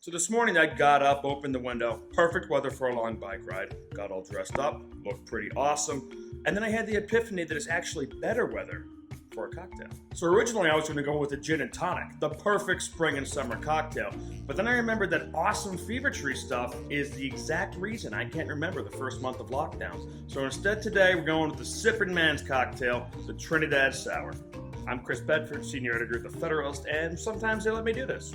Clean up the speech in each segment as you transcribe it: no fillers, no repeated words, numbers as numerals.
So this morning I got up, opened the window, perfect weather for a long bike ride, got all dressed up, looked pretty awesome, and then I had the epiphany that it's actually better weather for a cocktail. So originally I was going to go with a gin and tonic, the perfect spring and summer cocktail, but then I remembered that awesome fever tree stuff is the exact reason I can't remember the first month of lockdowns. So instead today we're going with the Sippin man's cocktail, the Trinidad Sour. I'm Chris Bedford, senior editor at the Federalist, and sometimes they let me do this.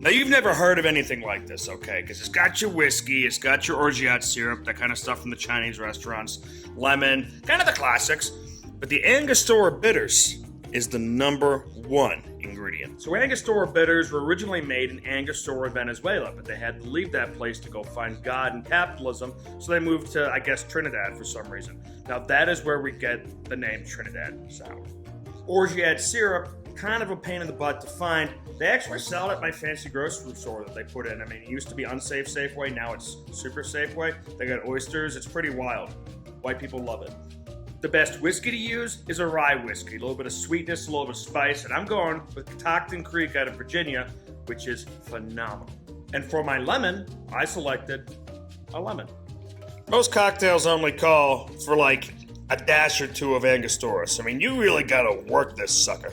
Now, you've never heard of anything like this, okay? Because it's got your whiskey, it's got your Orgeat syrup, that kind of stuff from the Chinese restaurants, lemon, kind of the classics. But the Angostura Bitters is the number one ingredient. So Angostura Bitters were originally made in Angostura, Venezuela, but they had to leave that place to go find God and capitalism, so they moved to, I guess, Trinidad for some reason. Now, that is where we get the name Trinidad Sour. Orgeat syrup, kind of a pain in the butt to find. They actually sell it at my fancy grocery store that they put in. I mean, it used to be Unsafe Safeway, now it's Super Safeway. They got oysters, it's pretty wild. White people love it. The best whiskey to use is a rye whiskey. A little bit of sweetness, a little bit of spice, and I'm going with Catoctin Creek out of Virginia, which is phenomenal. And for my lemon, I selected a lemon. Most cocktails only call for like a dash or two of Angostura. So, I mean, you really gotta work this sucker.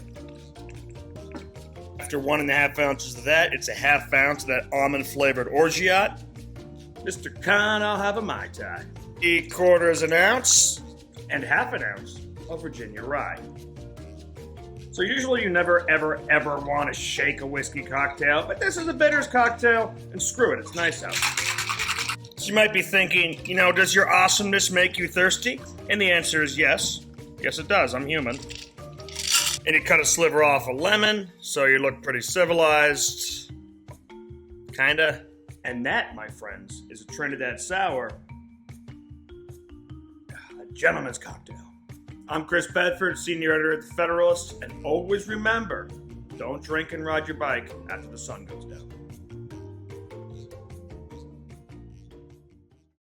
After 1.5 ounces of that, it's a half ounce of that almond-flavored Orgeat. Mr. Khan, I'll have a Mai Tai. 3/4 an ounce and half an ounce of Virginia rye. So usually you never, ever, ever want to shake a whiskey cocktail, but this is a bitters cocktail, and screw it, it's nice out. So you might be thinking, does your awesomeness make you thirsty? And the answer is yes. Yes, it does. I'm human. And you cut a sliver off a lemon, so you look pretty civilized. Kinda. And that, my friends, is a Trinidad Sour. A gentleman's cocktail. I'm Chris Bedford, senior editor at the Federalist, and always remember, don't drink and ride your bike after the sun goes down.